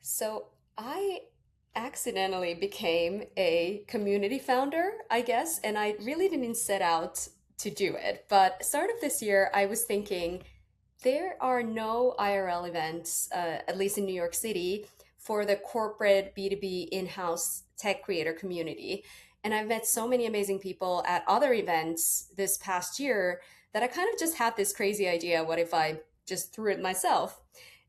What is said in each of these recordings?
So I accidentally became a community founder, I guess, and I really didn't set out to do it. But start of this year, I was thinking there are no IRL events, at least in New York City, for the corporate B2B in-house tech creator community. And I've met so many amazing people at other events this past year that I kind of just had this crazy idea. What if I just threw it myself?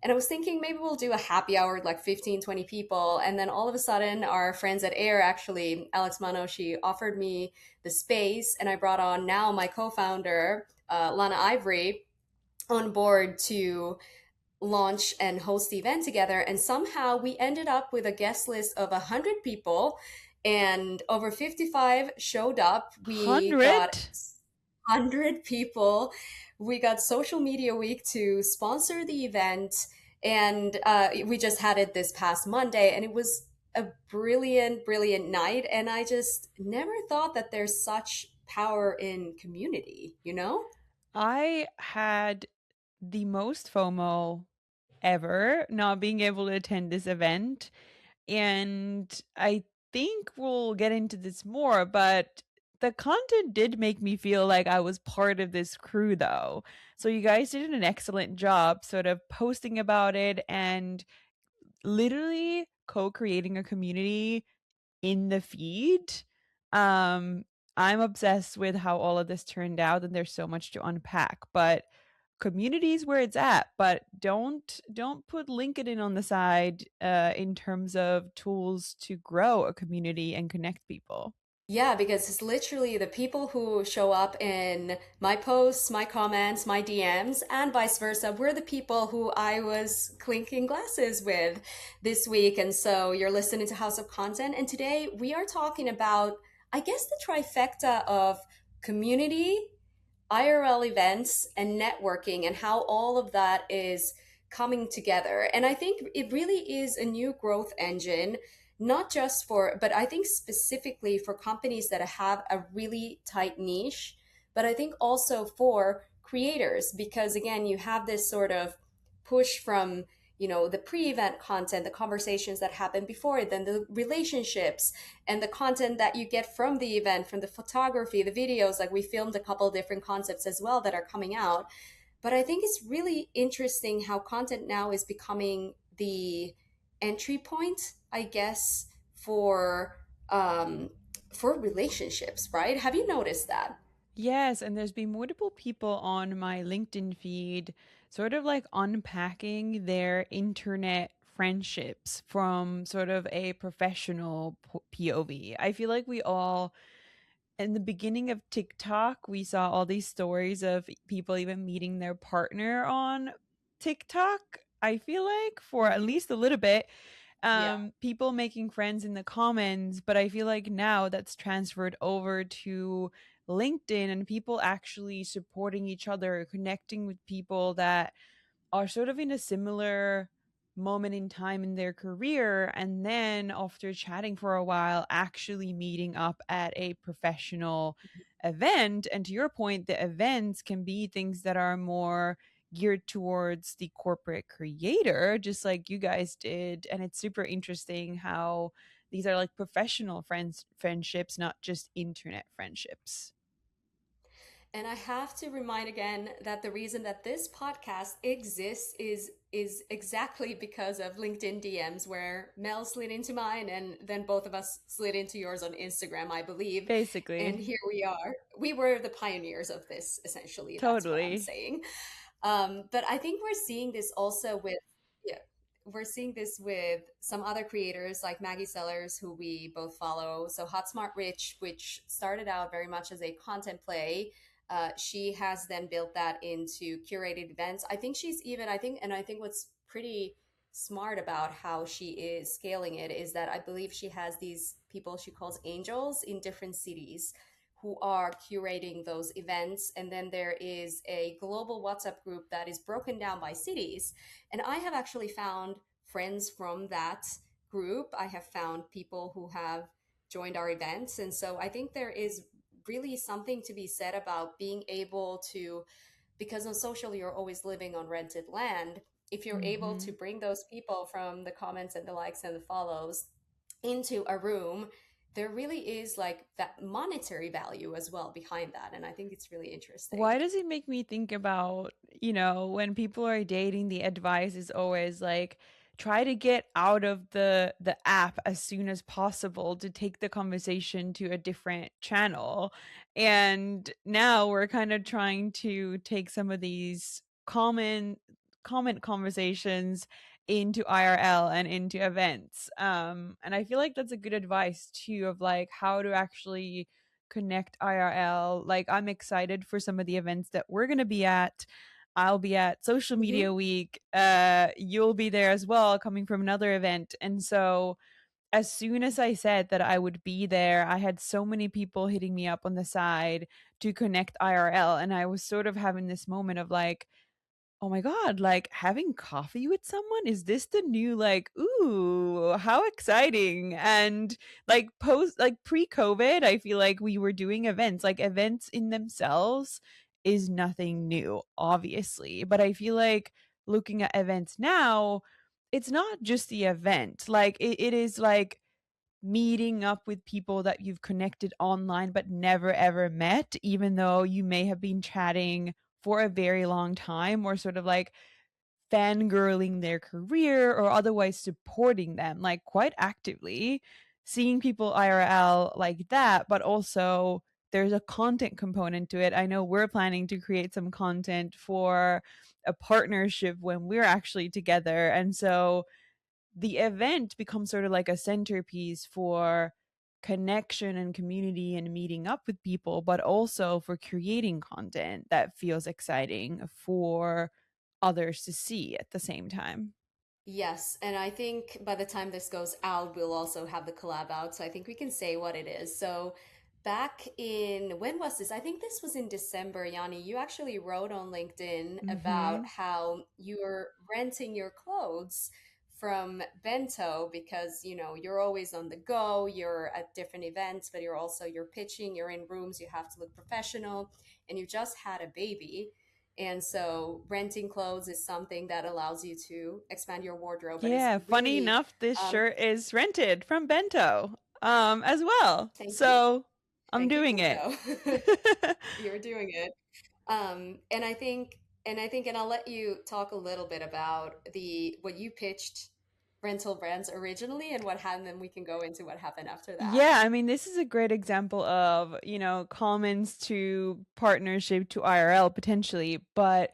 And I was thinking maybe we'll do a happy hour with like 15, 20 people. And then all of a sudden, our friends at Air, actually, Alex Mano, she offered me the space. And I brought on now my co founder, Lana Ivory, on board to launch and host the event together. And somehow we ended up with a guest list of 100 people, and over 55 showed up. We got 100? 100 people. We got Social Media Week to sponsor the event, and we just had it this past Monday, and it was a brilliant, brilliant night. And I just never thought that there's such power in community, you know? I had the most FOMO ever not being able to attend this event. And I think we'll get into this more, but the content did make me feel like I was part of this crew, though. So you guys did an excellent job sort of posting about it and literally co creating a community in the feed. Um, I'm obsessed with how all of this turned out, and there's so much to unpack. But community is where it's at. But don't put LinkedIn on the side in terms of tools to grow a community and connect people. Yeah, because it's literally the people who show up in my posts, my comments, my DMs, and vice versa. We're the people who I was clinking glasses with this week. And so you're listening to House of Content. And today we are talking about, I guess, the trifecta of community, IRL events, and networking, and how all of that is coming together. And I think it really is a new growth engine, not just for, but I think specifically for companies that have a really tight niche, but I think also for creators, because again, you have this sort of push from the pre-event content, the conversations that happen before it, then the relationships and the content that you get from the event, from the photography, the videos. Like we filmed a couple of different concepts as well that are coming out. But I think it's really interesting how content now is becoming the entry point, I guess, um, for relationships, right? Have you noticed that? Yes, and there's been multiple people on my LinkedIn feed sort of like unpacking their internet friendships from sort of a professional POV. I feel like we all in the beginning of TikTok, we saw all these stories of people even meeting their partner on TikTok. I feel like for at least a little bit, Yeah. people making friends in the comments, but I feel like now that's transferred over to LinkedIn and people actually supporting each other, connecting with people that are sort of in a similar moment in time in their career, and then after chatting for a while actually meeting up at a professional event. And to your point, the events can be things that are more geared towards the corporate creator, just like you guys did. And it's super interesting how these are like professional friendships, not just internet friendships. And I have to remind again that the reason that this podcast exists is exactly because of LinkedIn DMs, where Mel slid into mine and then both of us slid into yours on Instagram, I believe. And Basically. here we are. We were the pioneers of this, essentially. That's what I'm Totally. saying. But I think we're seeing this also with, yeah, we're seeing this with some other creators like Maggie Sellers, who we both follow. So Hot Smart Rich, which started out very much as a content play, she has then built that into curated events. I think she's even, I think what's pretty smart about how she is scaling it is that I believe she has these people she calls angels in different cities who are curating those events. And then there is a global WhatsApp group that is broken down by cities. And I have actually found friends from that group. I have found people who have joined our events. And so I think there is really something to be said about being able to, because on social, you're always living on rented land. if you're able to Mhm. bring those people from the comments and the likes and the follows into a room, there really is like that monetary value as well behind that. And I think it's really interesting. Why does it make me think about, you know, when people are dating, the advice is always like try to get out of the app as soon as possible to take the conversation to a different channel. And now we're kind of trying to take some of these comment conversations into IRL and into events. And I feel like that's a good advice too of like how to actually connect IRL. Like I'm excited for some of the events that we're going to be at. I'll be at Social Hmm. Media Week. You'll be there as well, coming from another event. And so, as soon as I said that I would be there, I had so many people hitting me up on the side to connect IRL. And I was sort of having this moment of like, oh my god, like having coffee with someone, is this the new like, ooh, how exciting. And like post like pre-COVID, I feel like we were doing events. Like events in themselves is nothing new, obviously, but I feel like looking at events now, it's not just the event. Like it is like meeting up with people that you've connected online but never ever met, even though you may have been chatting for a very long time, or sort of like fangirling their career or otherwise supporting them like quite actively. Seeing people IRL like that, but also there's a content component to it. I know we're planning to create some content for a partnership when we're actually together. And so the event becomes sort of like a centerpiece for connection and community and meeting up with people, but also for creating content that feels exciting for others to see at the same time. Yes, and I think by the time this goes out, we'll also have the collab out. So I think we can say what it is. So back in, when was this? I think this was in December, Yanni. You actually wrote on LinkedIn about Mhm. how you're renting your clothes from Bento because, you know, you're always on the go, you're at different events, but you're pitching, you're in rooms, you have to look professional, and you just had a baby. And so renting clothes is something that allows you to expand your wardrobe, but it's Yeah, funny really enough, this um shirt is rented from Bento as well. thank you. So I'm Thank you, doing it. Bento. You're doing it. And I think and I'll let you talk a little bit about the what you pitched rental brands originally and what happened, then we can go into what happened after that. Yeah, I mean, this is a great example of, you know, commons to partnership to IRL potentially. But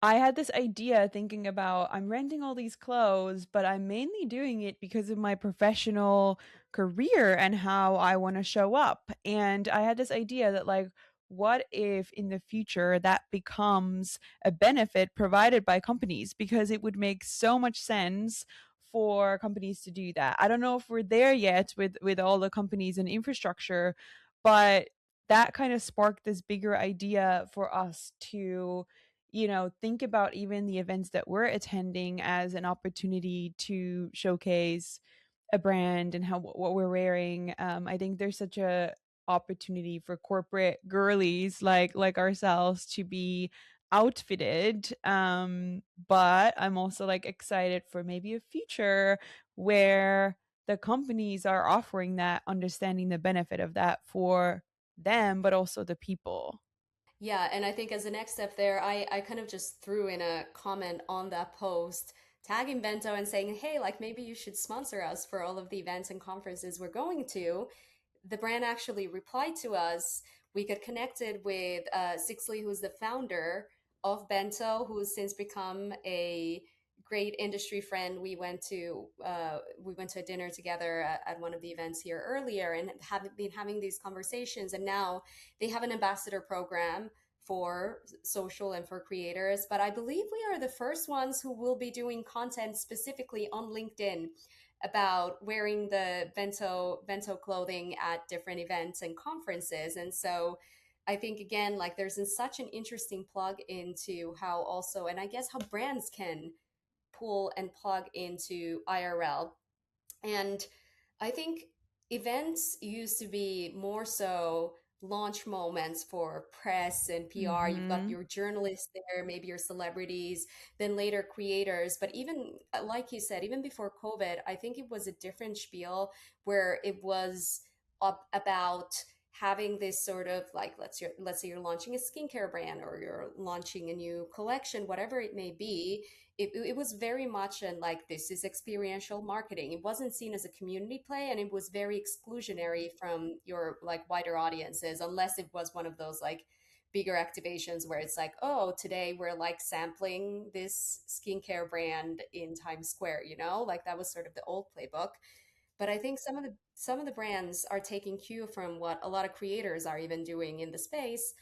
I had this idea thinking about I'm renting all these clothes, but I'm mainly doing it because of my professional career and how I want to show up. And I had this idea that, like, what if in the future that becomes a benefit provided by companies? Because it would make so much sense for companies to do that. I don't know if we're there yet with all the companies and infrastructure, but that kind of sparked this bigger idea for us to, you know, think about even the events that we're attending as an opportunity to showcase a brand and how what we're wearing. I think there's such a opportunity for corporate girlies like ourselves to be outfitted. But I'm also like excited for maybe a future where the companies are offering that, understanding the benefit of that for them, but also the people. Yeah, and I think as a next step there, I kind of just threw in a comment on that post, tagging Bento and saying, hey, like maybe you should sponsor us for all of the events and conferences we're going to. The brand actually replied to us. We got connected with Sixley, who's the founder of Bento, who's since become a great industry friend. We went to a dinner together at one of the events here earlier, and have been having these conversations. And now they have an ambassador program for social and for creators. But I believe we are the first ones who will be doing content specifically on LinkedIn about wearing the bento clothing at different events and conferences. And so I think again, like there's such an interesting plug into how also, and I guess how brands can pull and plug into IRL. And I think events used to be more so launch moments for press and PR. You've got Mhm. your journalists there, maybe your celebrities, then later creators. But even like you said, even before COVID, I think it was a different spiel where it was up about having this sort of like let's say you're launching a skincare brand or you're launching a new collection, whatever it may be. It was very much in like this is experiential marketing. It wasn't seen as a community play, and it was very exclusionary from your like wider audiences, unless it was one of those like bigger activations where it's like, oh, today we're like sampling this skincare brand in Times Square, like that was sort of the old playbook. But I think some of the brands are taking cue from what a lot of creators are even doing in the space,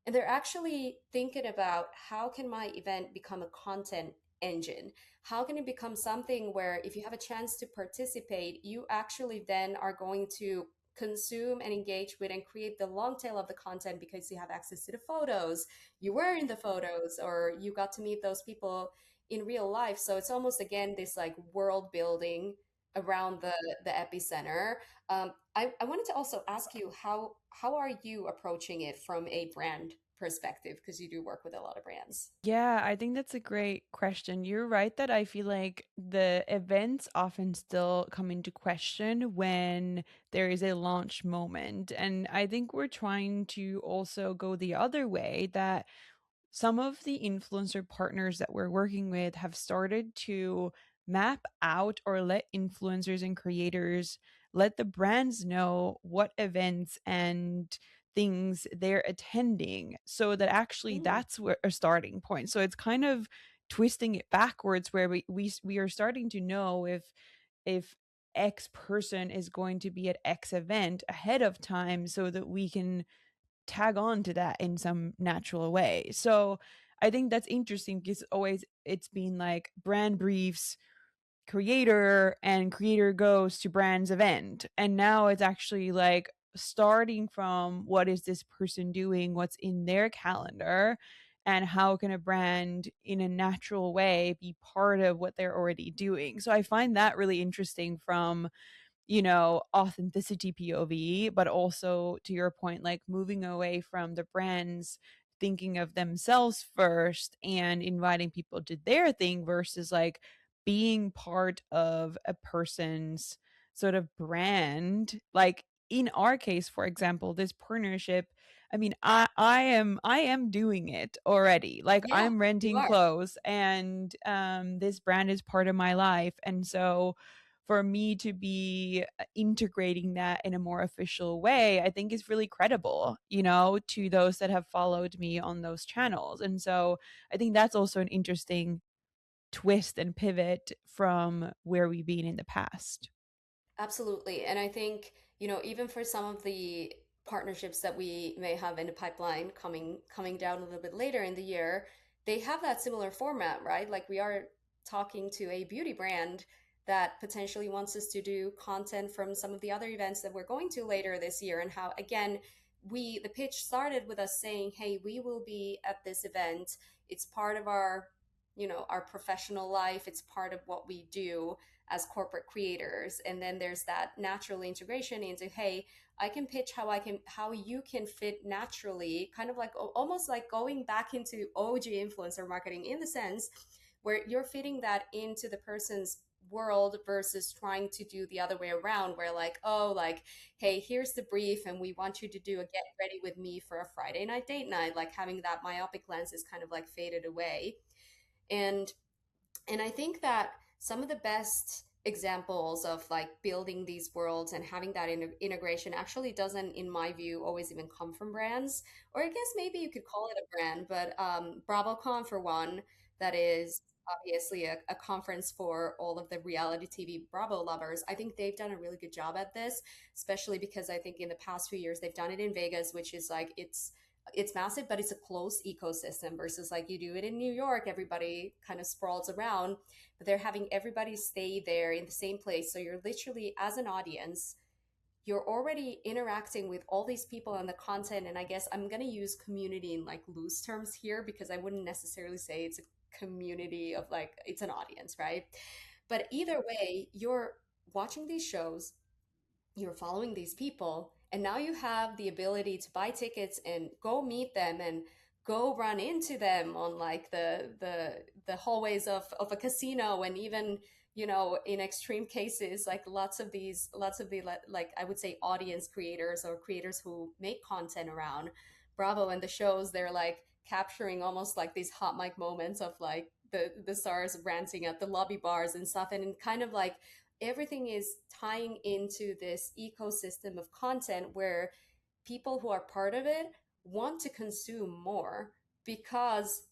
and they're actually thinking about how can my event become a content engine? How can it become something where if you have a chance to participate, you actually then are going to consume and engage with and create the long tail of the content because you have access to the photos, you were in the photos, or you got to meet those people in real life. So it's almost again this like world building around the epicenter. I wanted to also ask you how are you approaching it from a brand perspective, because you do work with a lot of brands. Yeah, I think that's a great question. You're right that I feel like the events often still come into question when there is a launch moment. And I think we're trying to also go the other way, that some of the influencer partners that we're working with have started to map out or let influencers and creators let the brands know what events and things they're attending, so that actually Mm. that's where a starting point. So it's kind of twisting it backwards, where we are starting to know if X person is going to be at X event ahead of time, so that we can tag on to that in some natural way. So I think that's interesting, because always it's been like brand briefs, creator, and creator goes to brand's event. And now it's actually like starting from what is this person doing, what's in their calendar, and how can a brand in a natural way be part of what they're already doing. So I find that really interesting from authenticity POV, but also to your point, like moving away from the brands thinking of themselves first and inviting people to their thing versus like being part of a person's sort of brand. Like in our case, for example, this partnership, I mean, I am doing it already. Like Yeah, I'm you renting are. clothes, and this brand is part of my life. And so for me to be integrating that in a more official way, I think is really credible, to those that have followed me on those channels. And so I think that's also an interesting twist and pivot from where we've been in the past. Absolutely. And I think, even for some of the partnerships that we may have in the pipeline coming down a little bit later in the year, they have that similar format, right? Like we are talking to a beauty brand that potentially wants us to do content from some of the other events that we're going to later this year, and how again, the pitch started with us saying, "Hey, we will be at this event. It's part of our professional life. It's part of what we do as corporate creators." And then there's that natural integration into, hey, I can pitch how you can fit naturally, kind of like almost like going back into OG influencer marketing, in the sense where you're fitting that into the person's world versus trying to do the other way around, where like, oh, like, hey, here's the brief and we want you to do a get ready with me for a Friday night date night. Like having that myopic lens is kind of like faded away. And and I think that some of the best examples of like building these worlds and having that integration actually doesn't, in my view, always even come from brands. Or I guess maybe you could call it a brand, but BravoCon, for one, that is obviously a conference for all of the reality TV Bravo lovers. I think they've done a really good job at this, especially because I think in the past few years they've done it in Vegas, which is like it's massive, but it's a closed ecosystem versus like you do it in New York, everybody kind of sprawls around, but they're having everybody stay there in the same place. So you're literally, as an audience, you're already interacting with all these people and the content. And I guess I'm going to use community in like loose terms here because I wouldn't necessarily say it's a community of like, it's an audience, right? But either way, you're watching these shows, you're following these people, And now you have the ability to buy tickets and go meet them and go run into them on like the hallways of a casino, and even, you know, in extreme cases, like lots of the like I would say audience creators or creators who make content around Bravo and the shows, they're like capturing almost like these hot mic moments of like the stars ranting at the lobby bars and stuff, and kind of like everything is tying into this ecosystem of content where people who are part of it want to consume more because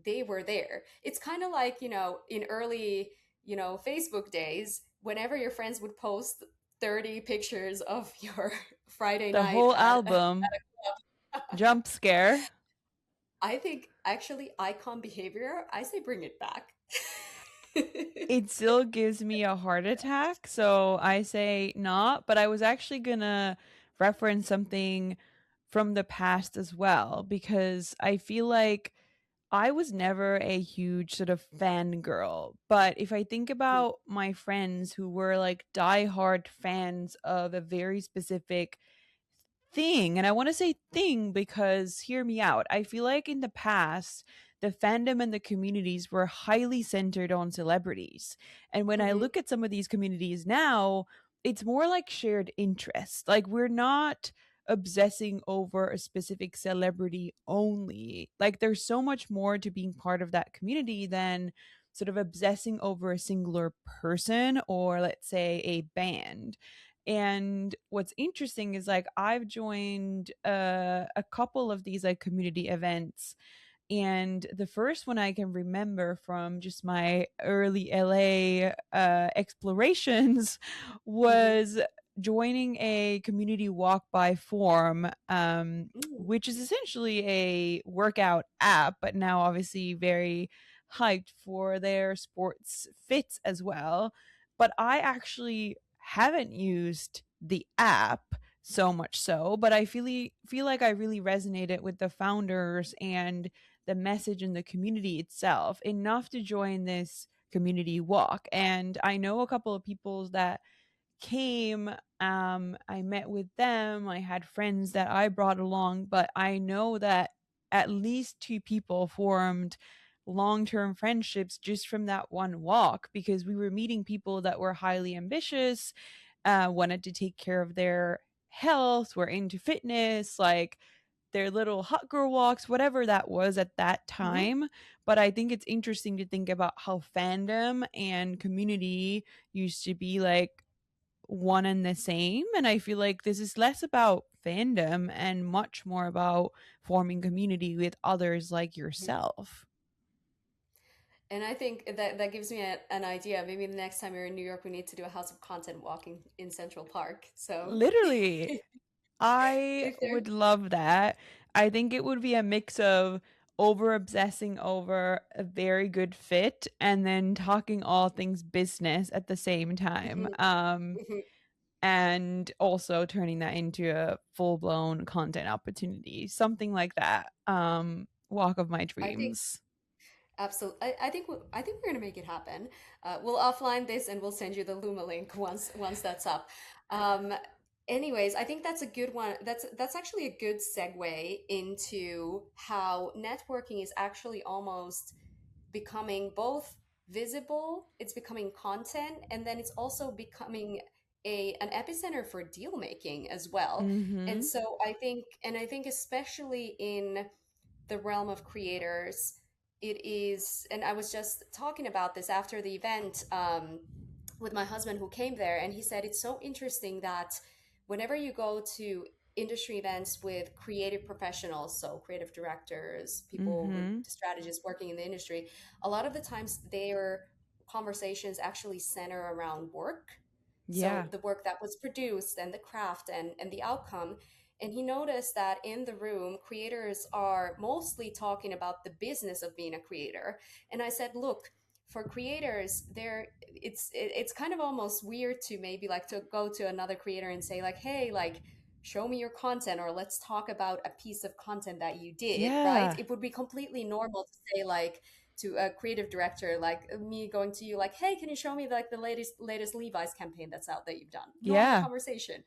they were there. It's kind of like, you know, in early, you know, Facebook days, whenever your friends would post 30 pictures of your Friday The night whole at album, jump scare. I think actually icon behavior, I say bring it back. It still gives me a heart attack, so I say not, but I was actually gonna reference something from the past as well, because I feel like I was never a huge sort of fangirl. But if I think about my friends who were like diehard fans of a very specific thing, and I want to say thing because hear me out. I feel like in the past, the fandom and the communities were highly centered on celebrities. And when I Mhm, look at some of these communities now, it's more like shared interest. Like we're not obsessing over a specific celebrity only. Like there's so much more to being part of that community than sort of obsessing over a singular person or let's say a band. And what's interesting is like I've joined a couple of these like community events, and the first one I can remember from just my early LA explorations mhm, was joining a community walk by form, mm, which is essentially a workout app, but now obviously very hyped for their sports fits as well. But I actually haven't used the app so much so, but I feel like I really resonated with the founders and the message in the community itself enough to join this community walk. And I know a couple of people that came. I met with them. I had friends that I brought along, but I know that at least two people formed long-term friendships just from that one walk, because we were meeting people that were highly ambitious, wanted to take care of their health, were into fitness, like their little hot girl walks, whatever that was at that mhm. time. But I think it's interesting to think about how fandom and community used to be like one and the same. And I feel like this is less about fandom and much more about forming community with others like yourself. And I think that that gives me an idea. Maybe the next time you're in New York, we need to do a House of Content walking in Central Park. So Literally, I if there's would love that. I think it would be a mix of over obsessing over a very good fit and then talking all things business at the same time. Mhm, mhm. And also turning that into a full blown content opportunity, something like that. Walk of my I think dreams. absolutely. I think we're gonna make it happen. We'll offline this and we'll send you the Luma link once that's up. Um, anyways, I think that's a good one. That's actually a good segue into how networking is actually almost becoming both visible, it's becoming content, and then it's also becoming a an epicenter for deal making as well. And Mm-hmm. so I think especially in the realm of creators, it is, and I was just talking about this after the event with my husband who came there, and he said it's so interesting that whenever you go to industry events with creative professionals, so creative directors, people with Mm-hmm. strategists working in the industry, a lot of the times their conversations actually center around work. So Yeah. the work that was produced and the craft and the outcome. And he noticed that in the room, creators are mostly talking about the business of being a creator. And I said, look, for creators, there it's kind of almost weird to maybe like to go to another creator and say like, hey, like show me your content, or let's talk about a piece of content that you did, right? Yeah. It would be completely normal to say like to a creative director like me going to you like, hey, can you show me like the latest Levi's campaign that's out that you've done? Normal Yeah. conversation.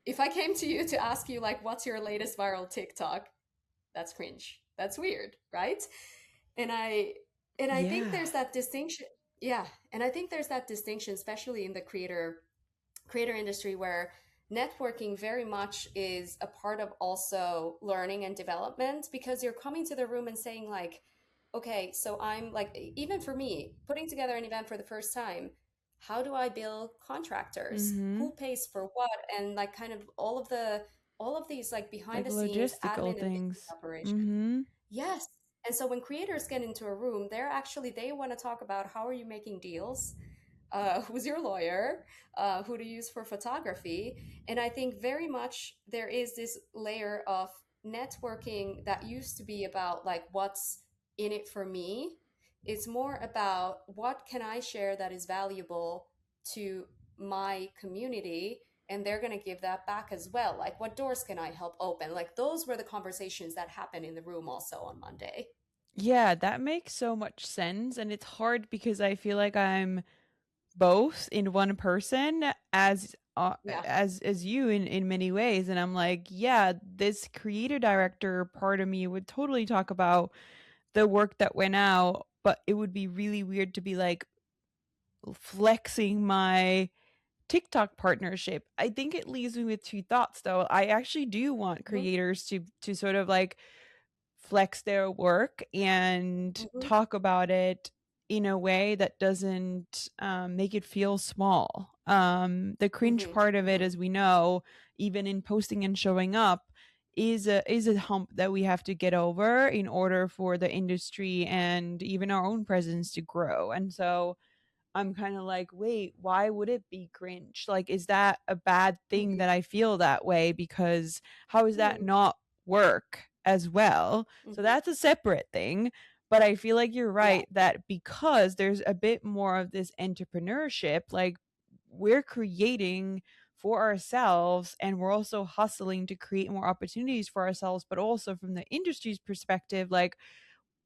if I came to you to ask you like what's your latest viral TikTok, that's cringe. That's weird, right? And I think Yeah. there's that distinction. Yeah, and I think there's that distinction, especially in the creator industry, where networking very much is a part of also learning and development, because you're coming to the room and saying like, okay, so I'm like, even for me putting together an event for the first time, how do I bill contractors, Mhm. who pays for what, and like kind of all of these like behind Like the scenes logistical admin and business things. operation. Mhm. Yes. And so when creators get into a room, they want to talk about how are you making deals, who's your lawyer, who to use for photography. And I think very much there is this layer of networking that used to be about like what's in it for me. It's more about what can I share that is valuable to my community, and they're going to give that back as well. Like what doors can I help open? Like those were the conversations that happened in the room also on Monday. Yeah, that makes so much sense, and it's hard because I feel like I'm both in one person Yeah. as you in many ways, and I'm like, yeah, this creator director part of me would totally talk about the work that went out, but it would be really weird to be like flexing my TikTok partnership. I think it leaves me with two thoughts though. I actually do want Hmm. creators to sort of like flex their work and Hmm. talk about it in a way that doesn't make it feel small. The cringe Hmm. part of it, Hmm. as we know, even in posting and showing up, is a hump that we have to get over in order for the industry and even our own presence to grow. And so I'm kind of like, wait, why would it be cringe? Like, is that a bad thing Hmm. that I feel that way? Because how is that Hmm. not work as well? So Hmm. that's a separate thing. But I feel like you're Yeah. right that because there's a bit more of this entrepreneurship, like we're creating for ourselves and we're also hustling to create more opportunities for ourselves, but also from the industry's perspective, like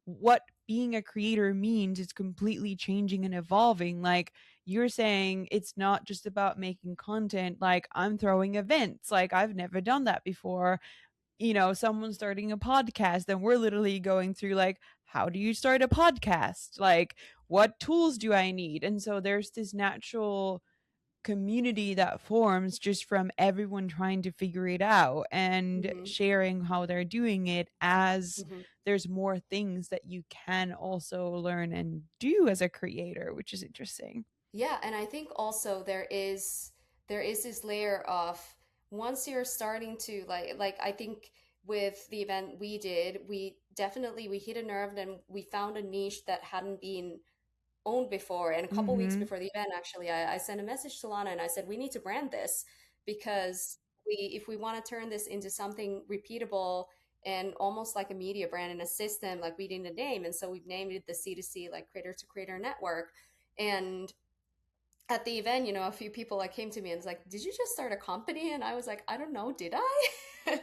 what being a creator means is completely changing and evolving. Like you're saying, it's not just about making content. Like I'm throwing events. Like I've never done that before. You know, someone starting a podcast, and we're literally going through like, how do you start a podcast? Like, what tools do I need? And so there's this natural community that forms just from everyone trying to figure it out and Hmm. sharing how they're doing it, as Hmm. there's more things that you can also learn and do as a creator, which is interesting. Yeah, and I think also there is this layer of once you're starting to like I think with the event we did, we definitely we hit a nerve and we found a niche that hadn't been owned before. And a couple weeks Mm-hmm. before the event, actually, I sent a message to Lana and I said, we need to brand this because if we want to turn this into something repeatable and almost like a media brand and a system, like we need a name. And so we've named it the C2C, like creator to creator network. And at the event, a few people like came to me and was like, "Did you just start a company?" And I was like, "I don't know, did I?"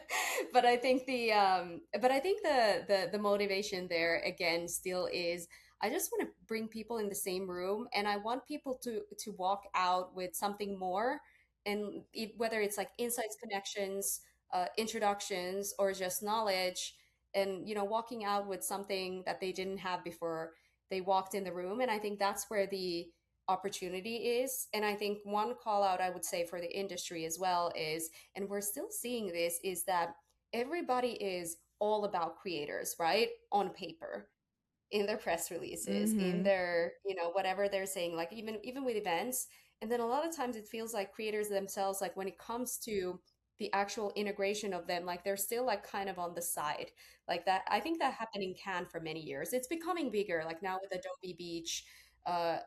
But I think the motivation there again still is I just want to bring people in the same room, and I want people to walk out with something more, and whether it's like insights, connections, introductions, or just knowledge, and walking out with something that they didn't have before they walked in the room. And I think that's where the opportunity is. And I think one call out I would say for the industry as well is, and we're still seeing this, is that everybody is all about creators, right? On paper, in their press releases, in Mm-hmm. their, whatever they're saying, like even with events. And then a lot of times it feels like creators themselves, like when it comes to the actual integration of them, like they're still like kind of on the side. Like that, I think that happened in Cannes for many years. It's becoming bigger, like now with Adobe Beach,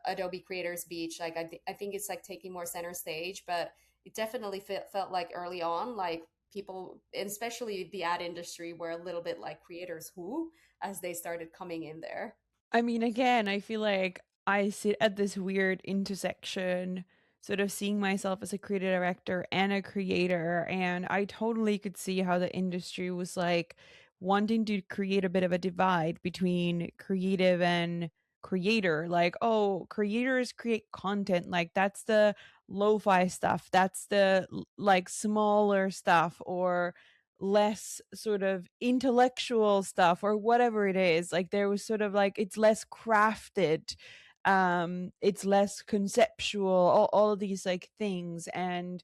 Adobe Creators Beach. Like I think it's like taking more center stage, but it definitely felt like early on, like people, and especially the ad industry, were a little bit like creators who, as they started coming in there. I mean, again, I feel like I sit at this weird intersection, sort of seeing myself as a creative director and a creator. And I totally could see how the industry was like wanting to create a bit of a divide between creative and creator, like, oh, creators create content, like that's the lo-fi stuff, that's the like smaller stuff, or less sort of intellectual stuff, or whatever it is. Like there was sort of like, it's less crafted, it's less conceptual, all of these like things. And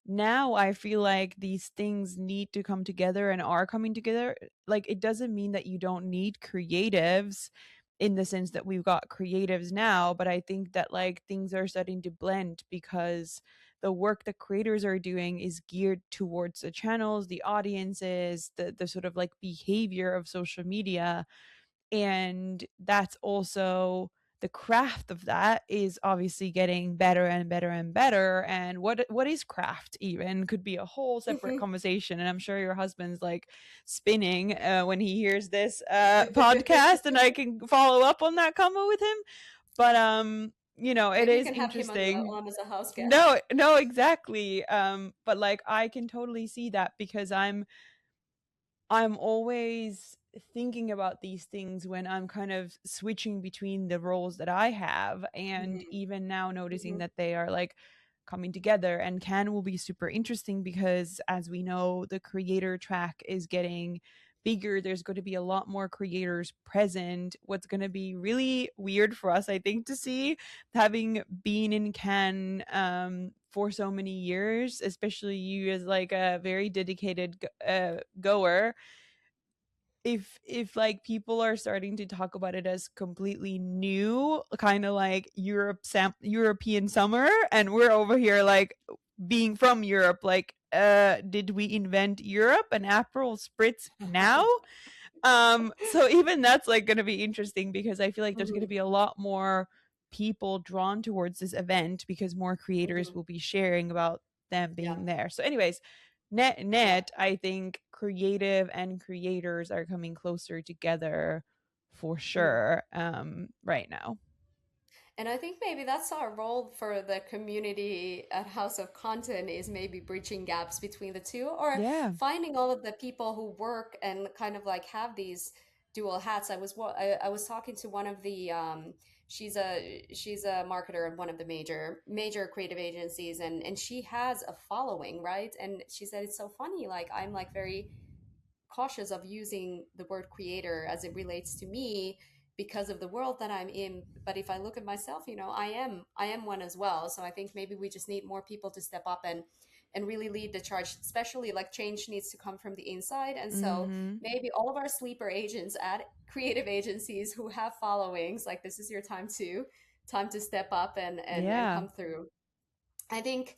now I feel like these things need to come together and are coming together. Like it doesn't mean that you don't need creatives in the sense that we've got creatives now, but I think that like things are starting to blend because the work that creators are doing is geared towards the channels, the audiences, the sort of like behavior of social media. And that's also, the craft of that is obviously getting better and better and better. And what is craft even could be a whole separate conversation, and I'm sure your husband's like spinning when he hears this podcast, and I can follow up on that combo with him. But it Maybe you is can have him interesting. on as a house guest. No, no, exactly. But like I can totally see that because I'm always thinking about these things when I'm kind of switching between the roles that I have, and Hmm. even now noticing Hmm. that they are like coming together. And Can will be super interesting because, as we know, the creator track is getting bigger. There's going to be a lot more creators present. What's going to be really weird for us, I think, to see, having been in Can for so many years, especially you as like a very dedicated goer, if like people are starting to talk about it as completely new, kind of like European summer, and we're over here like being from Europe, like did we invent Europe and Aperol spritz now? So even that's like going to be interesting because I feel like there's going to Hmm. be a lot more people drawn towards this event because more creators Hmm. will be sharing about them Yeah, being there. So anyways, net yeah. net, I think creative and creators are coming closer together for Mm. sure right now. And I think maybe that's our role for the community at House of Content, is maybe bridging gaps between the two, or Yeah. finding all of the people who work and kind of like have these dual hats. I was talking to one of the she's a marketer in one of the major creative agencies, and she has a following, right? And she said it's so funny, like I'm like very cautious of using the word creator as it relates to me because of the world that I'm in. But if I look at myself, I am one as well. So I think maybe we just need more people to step up and really lead the charge, especially like change needs to come from the inside. And so Mhm. maybe all of our sleeper agents at creative agencies who have followings, like this is your time to step up and Yeah. come through. I think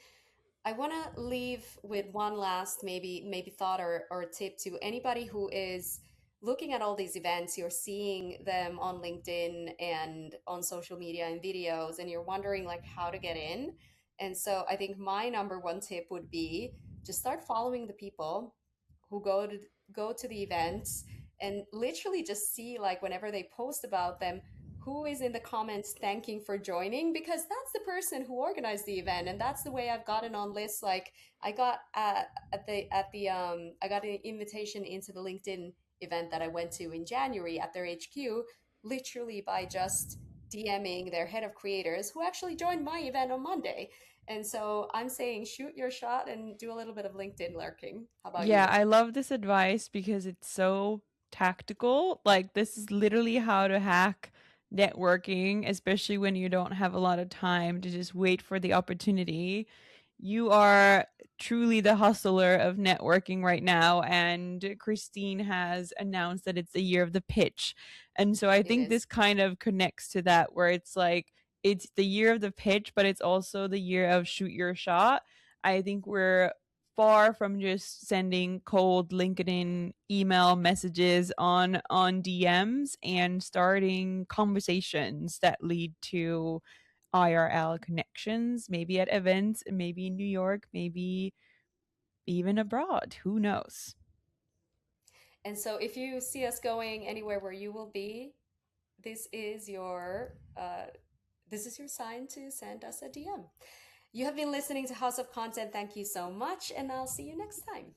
I want to leave with one last maybe thought or tip to anybody who is looking at all these events. You're seeing them on LinkedIn and on social media and videos, and you're wondering like how to get in. And so I think my number one tip would be just start following the people who go to the events, and literally just see like whenever they post about them, who is in the comments thanking for joining, because that's the person who organized the event. And that's the way I've gotten on lists. Like I got at the I got an invitation into the LinkedIn event that I went to in January at their HQ, literally by just DMing their head of creators, who actually joined my event on Monday. And so I'm saying shoot your shot and do a little bit of LinkedIn lurking. How about Yeah, you? I love this advice because it's so tactical. Like, this is literally how to hack networking, especially when you don't have a lot of time to just wait for the opportunity. You are truly the hustler of networking right now. And Christine has announced that it's the year of the pitch. And so I It think this is. kind of connects to that, where it's like, it's the year of the pitch, but it's also the year of shoot your shot. I think we're far from just sending cold LinkedIn email messages on DMs, and starting conversations that lead to IRL connections, maybe at events, maybe in New York, maybe even abroad. Who knows? And so if you see us going anywhere where you will be, this is your this is your sign to send us a DM. You have been listening to House of Content. Thank you so much, and I'll see you next time.